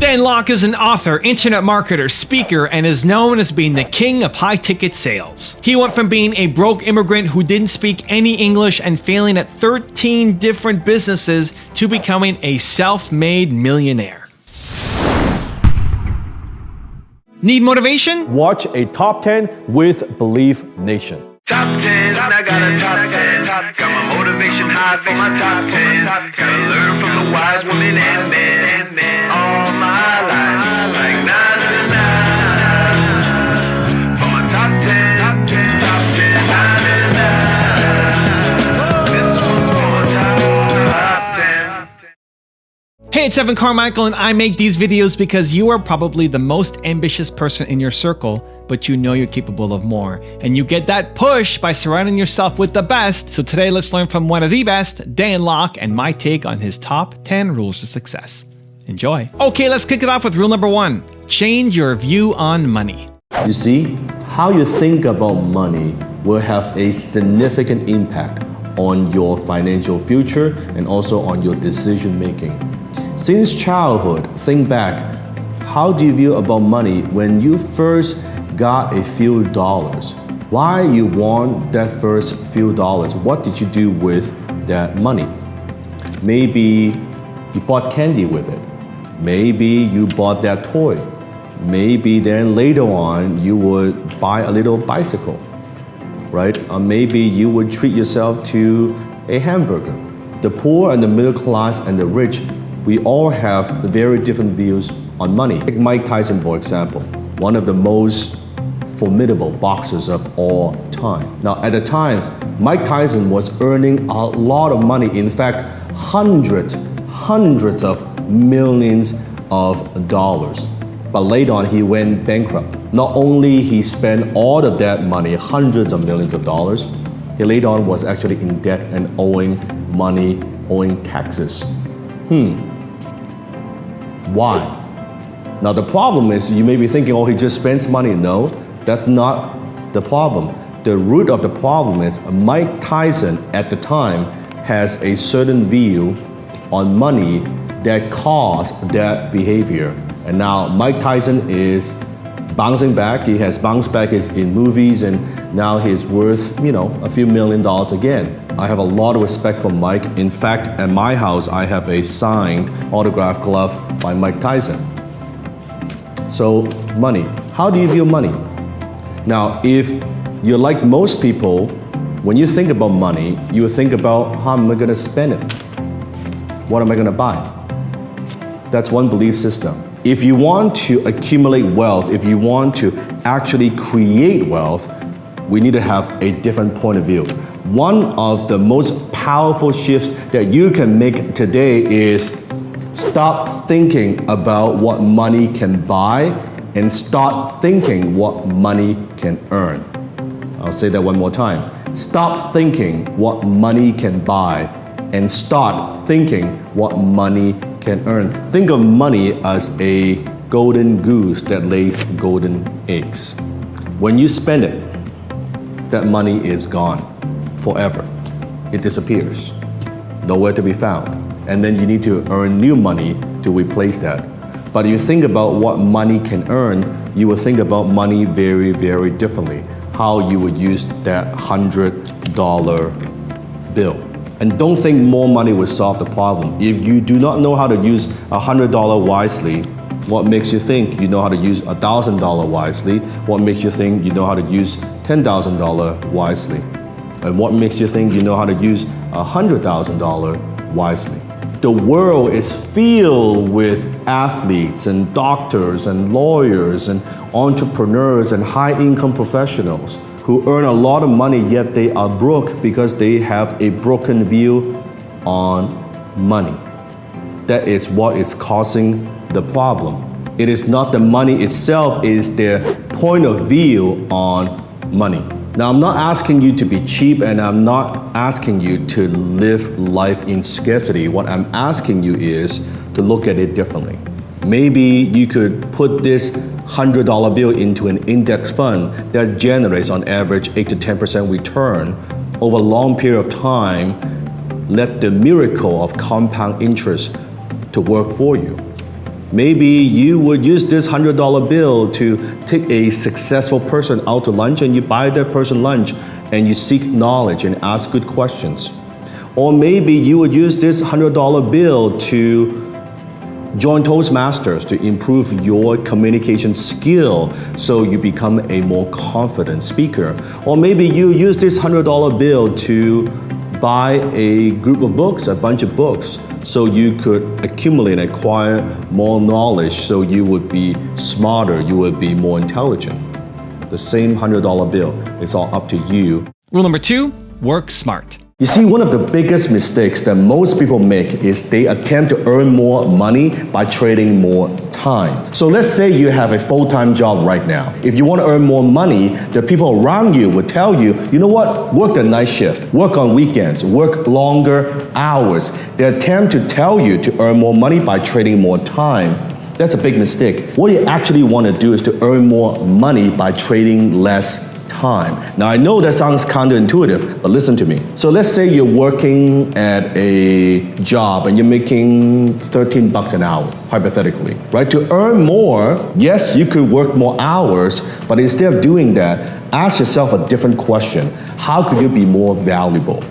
Dan Lok is an author, internet marketer, speaker, and is known as being the king of high-ticket sales. He went from being a broke immigrant who didn't speak any English and failing at 13 different businesses to becoming a self-made millionaire. Need motivation? Watch a Top 10 with Believe Nation. Top 10, I got a top 10. Got my motivation high for my top 10. Gotta learn from the wise women and men all my life. Like na na na na. For my top 10, top 10, na na na na. This one's for my top 10. Hey, it's Evan Carmichael, and I make these videos because you are probably the most ambitious person in your circle, but you know you're capable of more. And you get that push by surrounding yourself with the best. So today, let's learn from one of the best, Dan Lok, and my take on his top 10 rules to success. Enjoy. Okay, let's kick it off with rule number 1. Change your view on money. You see, how you think about money will have a significant impact on your financial future and also on your decision making. Since childhood, think back, how do you view about money when you first got a few dollars? Why you want that first few dollars? What did you do with that money? Maybe you bought candy with it. Maybe you bought that toy. Maybe then later on you would buy a little bicycle, right? Or maybe you would treat yourself to a hamburger. The poor and the middle class and the rich, we all have very different views on money. Take Mike Tyson, for example, one of the most formidable boxers of all time. Now, at the time, Mike Tyson was earning a lot of money. In fact, hundreds of millions of dollars. But later on, he went bankrupt. Not only he spent all of that money, hundreds of millions of dollars, he later on was actually in debt and owing money, owing taxes. Why? Now the problem is, you may be thinking, oh, he just spends money. No, that's not the problem. The root of the problem is Mike Tyson at the time has a certain view on money that caused that behavior. And now Mike Tyson is bouncing back. He has bounced back in movies, and now he's worth, a few $1 million again. I have a lot of respect for Mike. In fact, at my house, I have a signed autographed glove by Mike Tyson. So money, how do you view money? Now, if you're like most people, when you think about money, you think about, how am I gonna spend it? What am I gonna buy? That's one belief system. If you want to accumulate wealth, if you want to actually create wealth, we need to have a different point of view. One of the most powerful shifts that you can make today is stop thinking about what money can buy and start thinking what money can earn. I'll say that one more time. Stop thinking what money can buy and start thinking what money can earn. Think of money as a golden goose that lays golden eggs. When you spend it, that money is gone forever. It disappears, nowhere to be found. And then you need to earn new money to replace that. But if you think about what money can earn, you will think about money very, very differently. How you would use that $100 bill. And don't think more money will solve the problem. If you do not know how to use $100 wisely, what makes you think you know how to use $1,000 wisely? What makes you think you know how to use $10,000 wisely? And what makes you think you know how to use $100,000 wisely? The world is filled with athletes and doctors and lawyers and entrepreneurs and high-income professionals who earn a lot of money, yet they are broke because they have a broken view on money. That is what is causing the problem. It is not the money itself, it is their point of view on money. Now, I'm not asking you to be cheap, and I'm not asking you to live life in scarcity. What I'm asking you is to look at it differently. Maybe you could put this $100 bill into an index fund that generates on average 8 to 10% return over a long period of time. Let the miracle of compound interest to work for you. Maybe you would use this $100 bill to take a successful person out to lunch, and you buy that person lunch and you seek knowledge and ask good questions. Or maybe you would use this $100 bill to join Toastmasters to improve your communication skill so you become a more confident speaker. Or maybe you use this $100 bill to buy a group of books, a bunch of books, so you could accumulate and acquire more knowledge so you would be smarter, you would be more intelligent. The same $100 bill, it's all up to you. Rule number 2, work smart. You see, one of the biggest mistakes that most people make is they attempt to earn more money by trading more time. So let's say you have a full-time job right now. If you want to earn more money, the people around you would tell you, you know what, work the night shift, work on weekends, work longer hours. They attempt to tell you to earn more money by trading more time. That's a big mistake. What you actually want to do is to earn more money by trading less time. Now I know that sounds counterintuitive, but listen to me. So let's say you're working at a job and you're making $13 an hour, hypothetically, right? To earn more, yes, you could work more hours, but instead of doing that, ask yourself a different question. How could you be more valuable?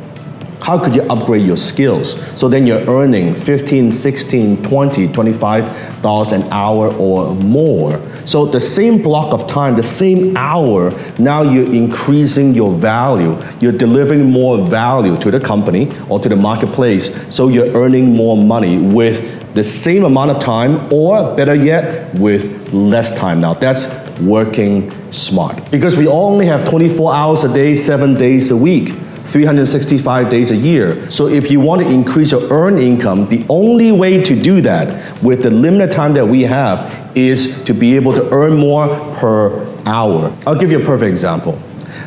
How could you upgrade your skills? So then you're earning $15, $16, $20, $25 an hour or more. So the same block of time, the same hour, now you're increasing your value. You're delivering more value to the company or to the marketplace. So you're earning more money with the same amount of time, or better yet, with less time. Now that's working smart. Because we only have 24 hours a day, 7 days a week. 365 days a year. So if you want to increase your earned income, the only way to do that with the limited time that we have is to be able to earn more per hour. I'll give you a perfect example.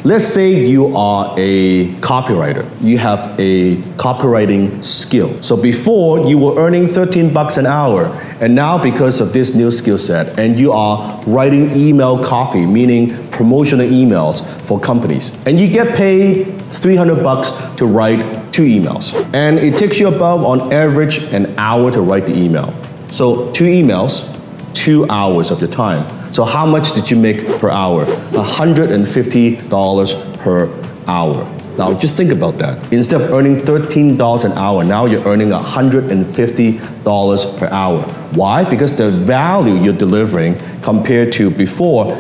Let's say you are a copywriter. You have a copywriting skill. So before you were earning $13 an hour, and now because of this new skill set, and you are writing email copy, meaning promotional emails for companies, and you get paid $300 to write 2 emails. And it takes you about, on average, an hour to write the email. So 2 emails, 2 hours of your time. So how much did you make per hour? $150 per hour. Now just think about that. Instead of earning $13 an hour, now you're earning $150 per hour. Why? Because the value you're delivering compared to before,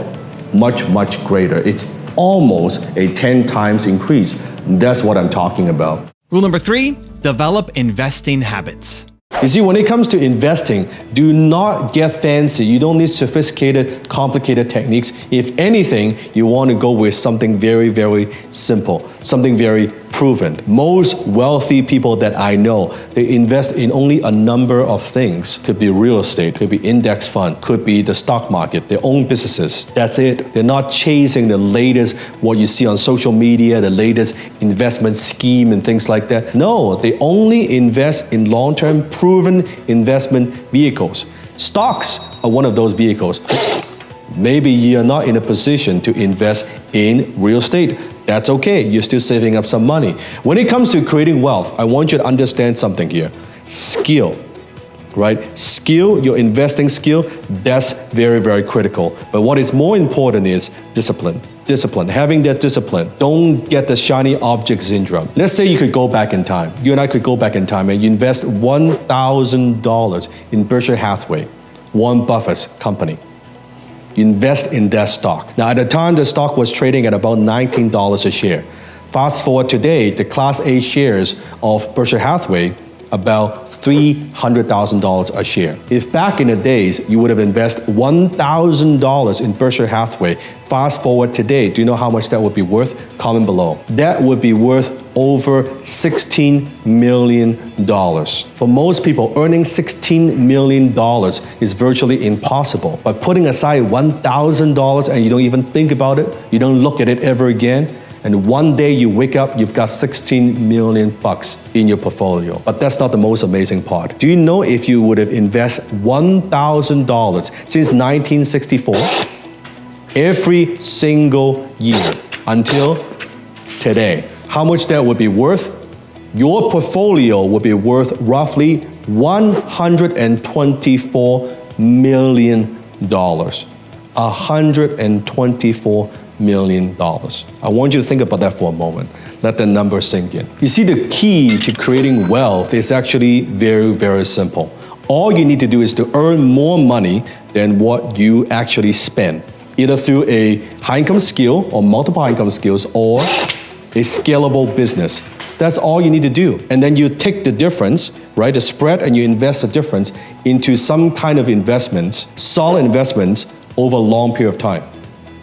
much, much greater. It's almost a 10 times increase. That's what I'm talking about. Rule number 3, develop investing habits. You see, when it comes to investing, do not get fancy. You don't need sophisticated, complicated techniques. If anything, you want to go with something very, very simple, something very proven. Most wealthy people that I know, they invest in only a number of things. Could be real estate, could be index fund, could be the stock market, their own businesses. That's it. They're not chasing the latest, what you see on social media, the latest investment scheme and things like that. No, they only invest in long-term proven investment vehicles. Stocks are one of those vehicles. Maybe you're not in a position to invest in real estate. That's okay, you're still saving up some money. When it comes to creating wealth, I want you to understand something here. Skill, right? Skill, your investing skill, that's very, very critical. But what is more important is discipline. Discipline, having that discipline. Don't get the shiny object syndrome. Let's say you could go back in time. You and I could go back in time and you invest $1,000 in Berkshire Hathaway, Warren Buffett's company. You invest in that stock. Now, at the time, the stock was trading at about $19 a share. Fast forward today, the Class A shares of Berkshire Hathaway, about $300,000 a share. If back in the days, you would have invested $1,000 in Berkshire Hathaway, fast forward today, do you know how much that would be worth? Comment below. That would be worth over $16 million. For most people, earning $16 million is virtually impossible. But putting aside $1,000 and you don't even think about it, you don't look at it ever again, and one day you wake up, you've got $16 million in your portfolio. But that's not the most amazing part. Do you know if you would have invested $1,000 since 1964, every single year until today, how much that would be worth? Your portfolio would be worth roughly $124 million. $124 million. I want you to think about that for a moment. Let the number sink in. You see, the key to creating wealth is actually very, very simple. All you need to do is to earn more money than what you actually spend, either through a high income skill or multiple income skills or a scalable business. That's all you need to do. And then you take the difference, right, the spread, and you invest the difference into some kind of investments, solid investments over a long period of time.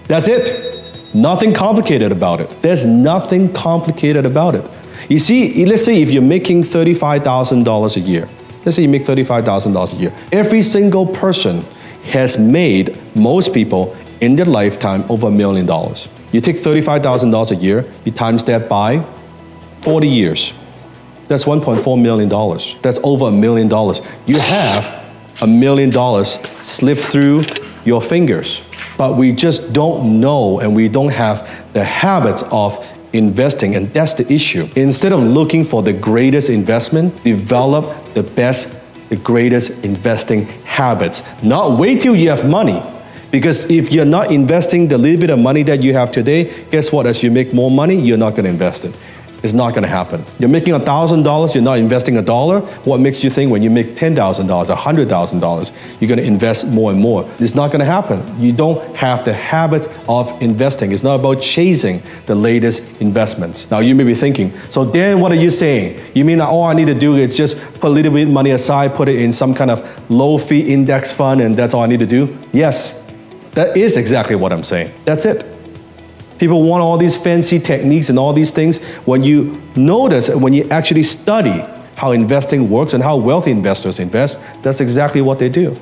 That's it. Nothing complicated about it. There's nothing complicated about it. You see, let's say if you're making $35,000 a year, let's say you make $35,000 a year. Every single person has made, most people in their lifetime, over $1 million. You take $35,000 a year, you times that by 40 years. That's $1.4 million. That's over $1 million. You have $1 million slip through your fingers. But we just don't know, and we don't have the habits of investing, and that's the issue. Instead of looking for the greatest investment, develop the best, the greatest investing habits. Not wait till you have money. Because if you're not investing the little bit of money that you have today, guess what? As you make more money, you're not going to invest it. It's not going to happen. You're making $1,000, you're not investing $1. What makes you think when you make $10,000, $100,000, you're going to invest more and more? It's not going to happen. You don't have the habits of investing. It's not about chasing the latest investments. Now you may be thinking, so then what are you saying? You mean that all I need to do is just put a little bit of money aside, put it in some kind of low fee index fund, and that's all I need to do? Yes, that is exactly what I'm saying. That's it. People want all these fancy techniques and all these things. When you notice, when you actually study how investing works and how wealthy investors invest, that's exactly what they do.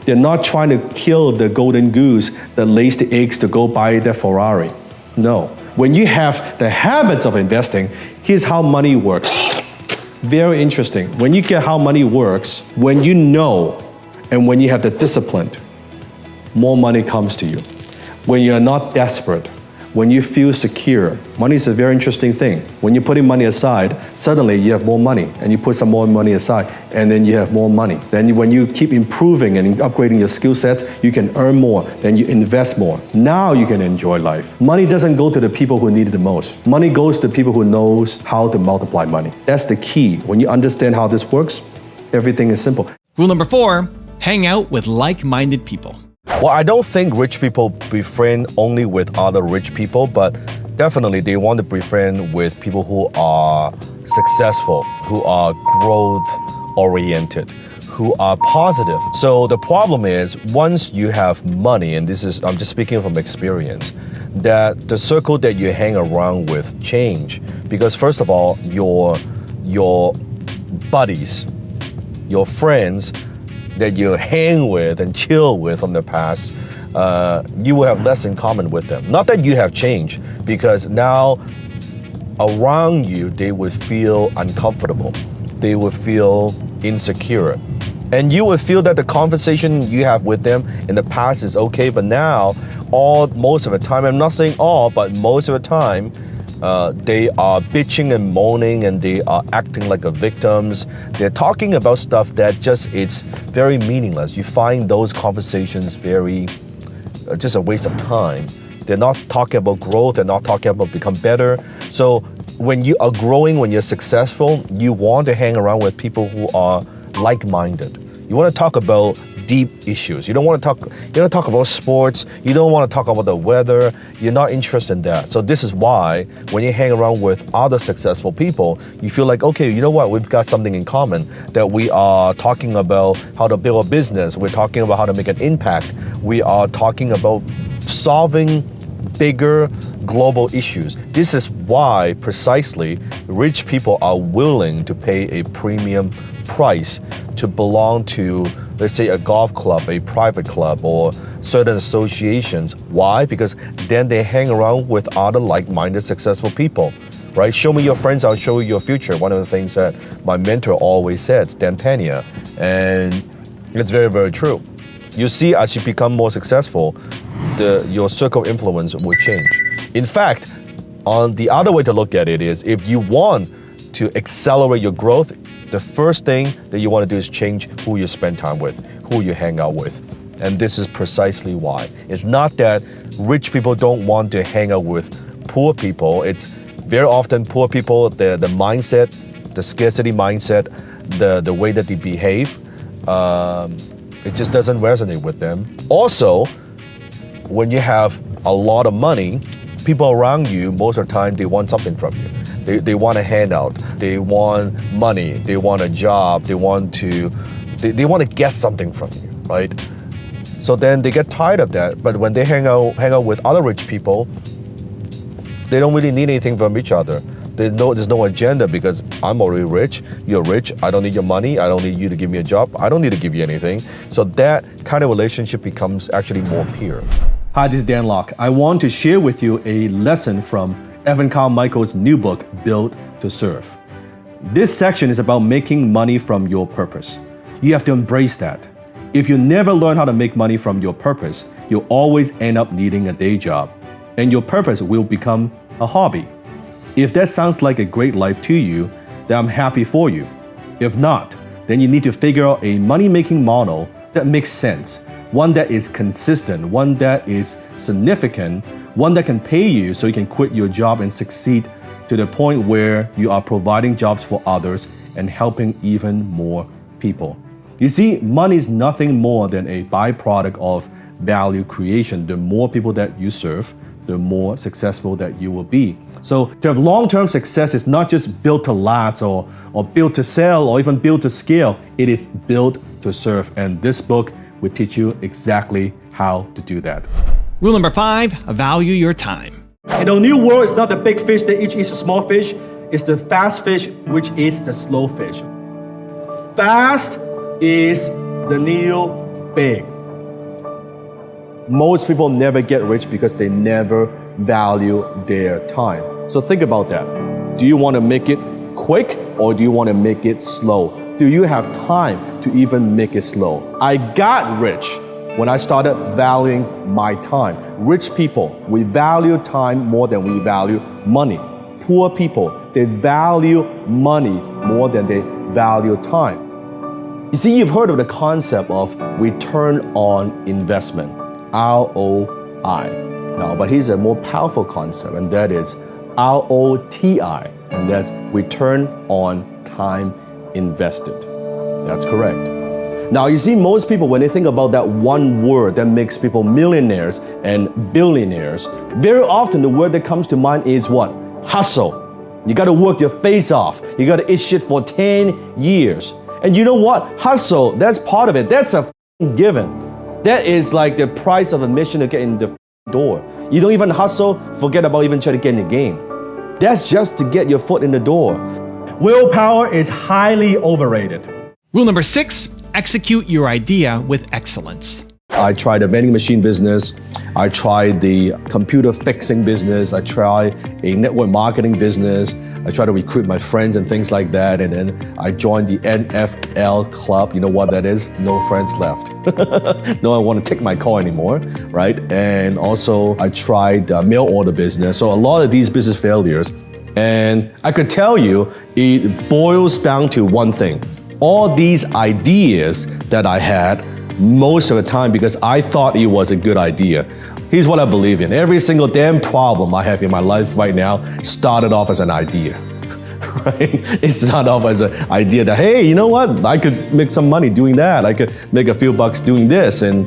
They're not trying to kill the golden goose that lays the eggs to go buy their Ferrari. No. When you have the habits of investing, here's how money works. Very interesting. When you get how money works, when you know and when you have the discipline, more money comes to you. When you're not desperate, when you feel secure, money is a very interesting thing. When you're putting money aside, suddenly you have more money, and you put some more money aside, and then you have more money. Then when you keep improving and upgrading your skill sets, you can earn more, then you invest more. Now you can enjoy life. Money doesn't go to the people who need it the most. Money goes to the people who knows how to multiply money. That's the key. When you understand how this works, everything is simple. Rule number 4, hang out with like-minded people. Well, I don't think rich people befriend only with other rich people, but definitely they want to befriend with people who are successful, who are growth-oriented, who are positive. So the problem is, once you have money, and this is, I'm just speaking from experience, that the circle that you hang around with change. Because first of all, your buddies, your friends, that you hang with and chill with from the past, you will have less in common with them. Not that you have changed, because now around you, they would feel uncomfortable. They would feel insecure. And you would feel that the conversation you have with them in the past is okay, but now, most of the time, I'm not saying all, but most of the time, they are bitching and moaning, and they are acting like victims. They're talking about stuff that it's very meaningless. You find those conversations very, just a waste of time. They're not talking about growth. They're not talking about become better. So when you are growing, when you're successful, you want to hang around with people who are like-minded. You want to talk about deep issues. You don't want to talk about sports. You don't want to talk about the weather. You're not interested in that. So this is why when you hang around with other successful people, you feel like, okay, you know what? We've got something in common, that we are talking about how to build a business. We're talking about how to make an impact. We are talking about solving bigger global issues. This is why precisely rich people are willing to pay a premium price to belong to, let's say, a golf club, a private club, or certain associations. Why? Because then they hang around with other like-minded successful people, right? Show me your friends, I'll show you your future. One of the things that my mentor always says, Dan Pena, and it's very, very true. You see, as you become more successful, your circle of influence will change. In fact, on the other way to look at it is, if you want to accelerate your growth, the first thing that you want to do is change who you spend time with, who you hang out with. And this is precisely why. It's not that rich people don't want to hang out with poor people. It's very often poor people, the mindset, the scarcity mindset, the way that they behave, it just doesn't resonate with them. Also, when you have a lot of money, people around you, most of the time, they want something from you. They want a handout, they want money, they want a job, they want to get something from you, right? So then they get tired of that. But when they hang out with other rich people, they don't really need anything from each other. There's no agenda because I'm already rich, you're rich, I don't need your money, I don't need you to give me a job, I don't need to give you anything. So that kind of relationship becomes actually more pure. Hi, this is Dan Lok. I want to share with you a lesson from Evan Carmichael's new book, Built to Serve. This section is about making money from your purpose. You have to embrace that. If you never learn how to make money from your purpose, you'll always end up needing a day job, and your purpose will become a hobby. If that sounds like a great life to you, then I'm happy for you. If not, then you need to figure out a money-making model that makes sense, one that is consistent, one that is significant, one that can pay you so you can quit your job and succeed to the point where you are providing jobs for others and helping even more people. You see, money is nothing more than a byproduct of value creation. The more people that you serve, the more successful that you will be. So to have long-term success is not just built to last or built to sell or even built to scale. It is built to serve. And this book will teach you exactly how to do that. Rule number 5, value your time. In the new world, it's not the big fish that each eats a small fish. It's the fast fish which eats the slow fish. Fast is the new big. Most people never get rich because they never value their time. So think about that. Do you want to make it quick or do you want to make it slow? Do you have time to even make it slow? I got rich when I started valuing my time. Rich people, we value time more than we value money. Poor people, they value money more than they value time. You see, you've heard of the concept of return on investment, ROI. Now, but here's a more powerful concept, and that is ROTI, and that's return on time invested. That's correct. Now, you see, most people, when they think about that one word that makes people millionaires and billionaires, very often the word that comes to mind is what? Hustle. You gotta work your face off. You gotta eat shit for 10 years. And you know what? Hustle, that's part of it. That's a given. That is like the price of admission to get in the door. You don't even hustle, forget about even trying to get in the game. That's just to get your foot in the door. Willpower is highly overrated. Rule number 6, execute your idea with excellence. I tried the vending machine business, I tried the computer fixing business, I tried a network marketing business, I tried to recruit my friends and things like that, and then I joined the NFL club. You know what that is? No friends left. No one want to take my call anymore, right? And also I tried mail order business. So a lot of these business failures, and I could tell you it boils down to one thing. All these ideas that I had, most of the time because I thought it was a good idea. Here's what I believe in. Every single damn problem I have in my life right now started off as an idea, right? It started off as an idea that, hey, you know what? I could make some money doing that. I could make a few bucks doing this. And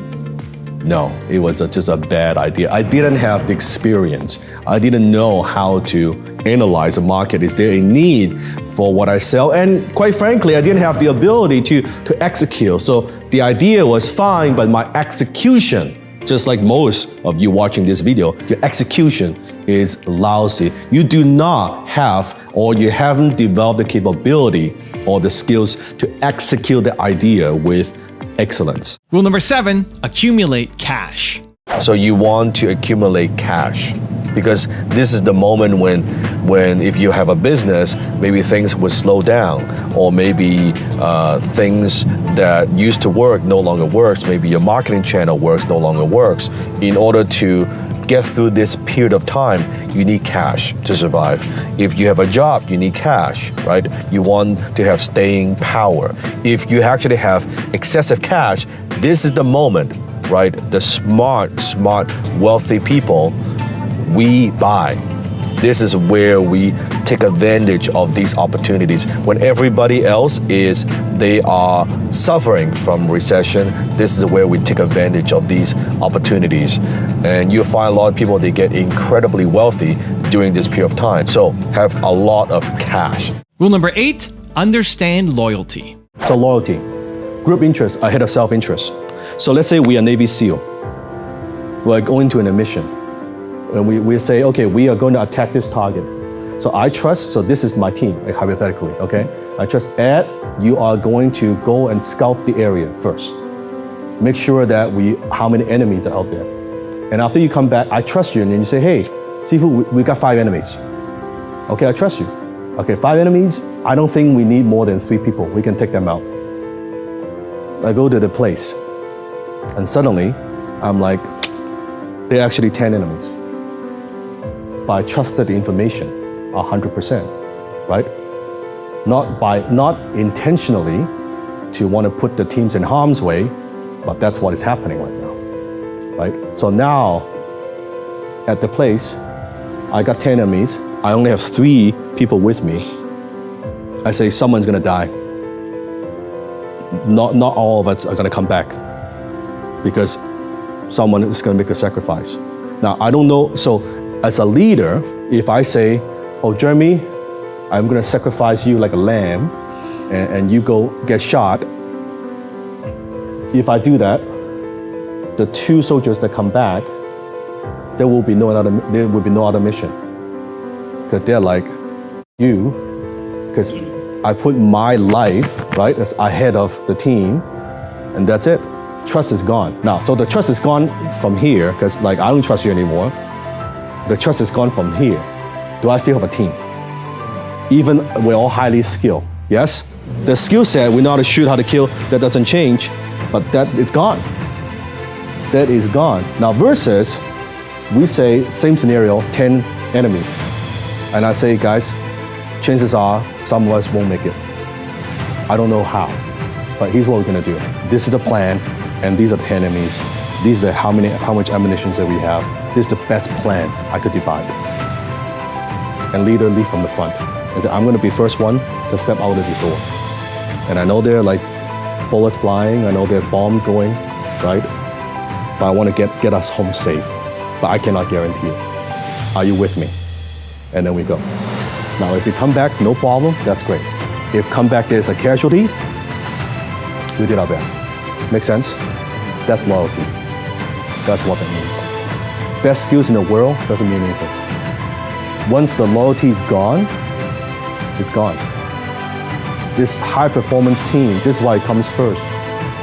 no, it was just a bad idea. I didn't have the experience. I didn't know how to analyze the market. Is there a need for what I sell? And quite frankly, I didn't have the ability to execute. So the idea was fine, but my execution, just like most of you watching this video, your execution is lousy. You do not have, or you haven't developed the capability or the skills to execute the idea with excellence. Rule number 7, accumulate cash. So you want to accumulate cash because this is the moment when if you have a business, maybe things would slow down, or maybe things that used to work no longer works. Maybe your marketing channel no longer works. In order to get through this period of time, you need cash to survive. If you have a job, you need cash, right? You want to have staying power. If you actually have excessive cash, this is the moment, right? The smart, wealthy people, we buy. This is where we take advantage of these opportunities. When everybody else they are suffering from recession, this is where we take advantage of these opportunities. And you'll find a lot of people, they get incredibly wealthy during this period of time. So have a lot of cash. Rule number 8, understand loyalty. So loyalty, group interest ahead of self-interest. So let's say we are Navy SEAL. We're going to a mission. And we say, okay, we are going to attack this target. So I trust, so this is my team, like hypothetically, okay? I trust Ed, you are going to go and scout the area first. Make sure that how many enemies are out there. And after you come back, I trust you, and then you say, hey, Sifu, we got 5 enemies. Okay, I trust you. Okay, 5 enemies, I don't think we need more than 3 people. We can take them out. I go to the place, and suddenly, I'm like, there are actually 10 enemies. But I trusted the information 100%, right? Not intentionally to want to put the teams in harm's way, but that's what is happening right now, right? So now, at the place, I got 10 enemies. I only have 3 people with me. I say someone's gonna die. Not all of us are gonna come back because someone is gonna make a sacrifice. Now, I don't know, so as a leader, if I say, oh, Jeremy, I'm gonna sacrifice you like a lamb and you go get shot, if I do that, the 2 soldiers that come back, there will be no other mission. Because they're like, you, because I put my life, right, as ahead of the team, and that's it. Trust is gone. Now, so the trust is gone from here, because like I don't trust you anymore. The trust is gone from here. Do I still have a team? Even we're all highly skilled, yes? The skill set, we know how to shoot, how to kill, that doesn't change, but it's gone. That is gone. Now versus, we say, same scenario, 10 enemies. And I say, guys, chances are some of us won't make it. I don't know how, but here's what we're gonna do. This is the plan, and these are 10 enemies. These are how much ammunition that we have. This is the best plan I could devise. And leader lead from the front. I said, I'm gonna be first one to step out of this door. And I know there are like bullets flying, I know there are bombs going, right? But I wanna get us home safe. But I cannot guarantee it. Are you with me? And then we go. Now, if you come back, no problem, that's great. If come back there's a casualty, we did our best. Make sense? That's loyalty. That's what that means. Best skills in the world doesn't mean anything. Once the loyalty is gone, it's gone. This high performance team, this is why it comes first.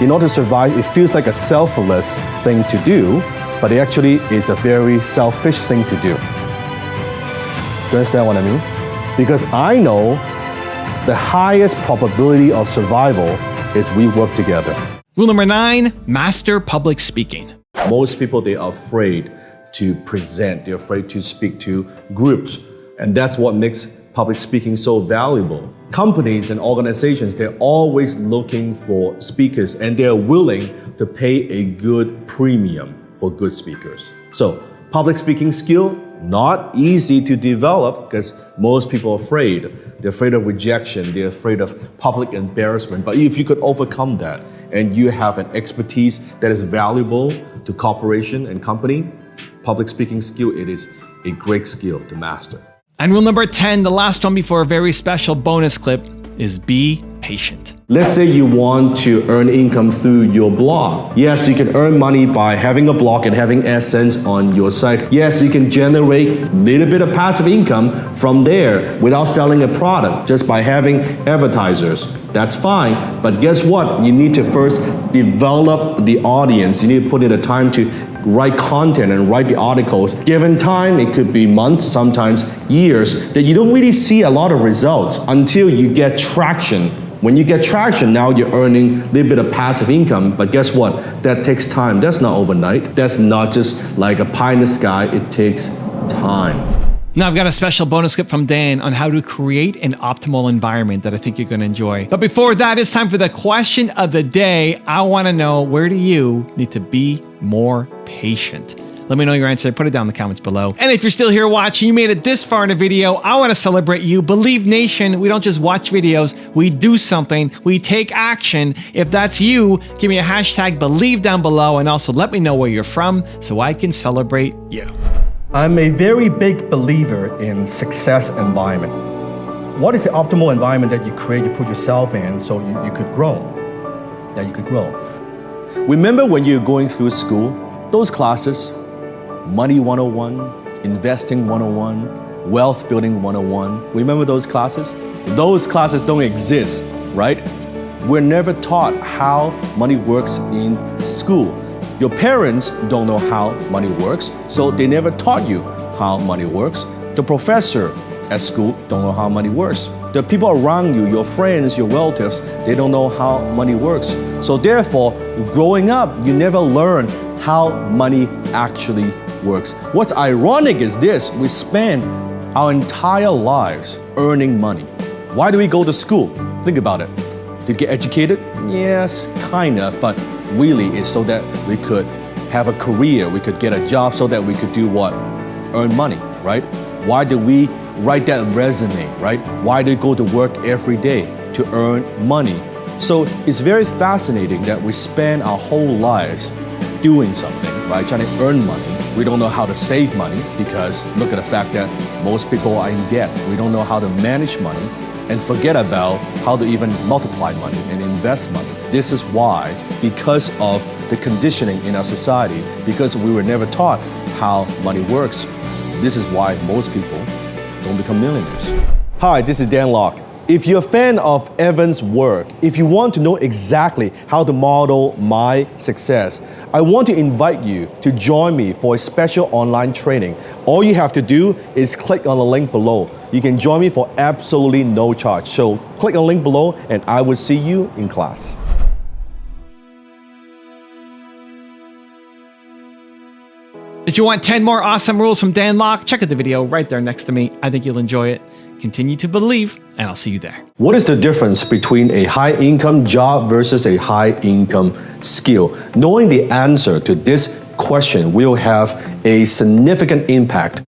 In order to survive, it feels like a selfless thing to do, but it actually is a very selfish thing to do. Do you understand what I mean? Because I know the highest probability of survival is we work together. Rule number 9, master public speaking. Most people, they are afraid to present, they're afraid to speak to groups. And that's what makes public speaking so valuable. Companies and organizations, they're always looking for speakers and they're willing to pay a good premium for good speakers. So public speaking skill, not easy to develop because most people are afraid. They're afraid of rejection, they're afraid of public embarrassment. But if you could overcome that and you have an expertise that is valuable to corporation and company, public speaking skill, it is a great skill to master. And rule number 10, the last one before a very special bonus clip, is be patient. Let's say you want to earn income through your blog. Yes, you can earn money by having a blog and having AdSense on your site. Yes, you can generate a little bit of passive income from there without selling a product, just by having advertisers. That's fine, but guess what? You need to first develop the audience. You need to put in the time to write content and write the articles. Given time, it could be months, sometimes years, that you don't really see a lot of results until you get traction. When you get traction, now you're earning a little bit of passive income, but guess what? That takes time. That's not overnight. That's not just like a pie in the sky. It takes time. Now I've got a special bonus clip from Dan on how to create an optimal environment that I think you're going to enjoy. But before that, it's time for the question of the day. I want to know, where do you need to be more patient? Let me know your answer. Put it down in the comments below. And if you're still here watching, you made it this far in the video, I want to celebrate you. Believe Nation, we don't just watch videos, we do something, we take action. If that's you, give me a hashtag Believe down below, and also let me know where you're from so I can celebrate you. I'm a very big believer in success environment. What is the optimal environment that you create, you put yourself in so you could grow? That you could grow. Remember when you're going through school, those classes, Money 101, Investing 101, Wealth Building 101. Remember those classes? Those classes don't exist, right? We're never taught how money works in school. Your parents don't know how money works, so they never taught you how money works. The professor at school don't know how money works. The people around you, your friends, your relatives, they don't know how money works. So therefore, growing up, you never learn how money actually works. What's ironic is this: we spend our entire lives earning money. Why do we go to school? Think about it. To get educated? Yes, kind of, but really it's so that we could have a career, we could get a job, so that we could do what? Earn money, right? Why do we write that resume, right? Why do we go to work every day? To earn money. So it's very fascinating that we spend our whole lives doing something, right? Trying to earn money. We don't know how to save money because look at the fact that most people are in debt. We don't know how to manage money and forget about how to even multiply money and invest money. This is why, because of the conditioning in our society, because we were never taught how money works, this is why most people don't become millionaires. Hi, this is Dan Lok. If you're a fan of Evan's work, if you want to know exactly how to model my success, I want to invite you to join me for a special online training. All you have to do is click on the link below. You can join me for absolutely no charge. So click on the link below and I will see you in class. If you want 10 more awesome rules from Dan Lok, check out the video right there next to me. I think you'll enjoy it. Continue to believe, and I'll see you there. What is the difference between a high-income job versus a high-income skill? Knowing the answer to this question will have a significant impact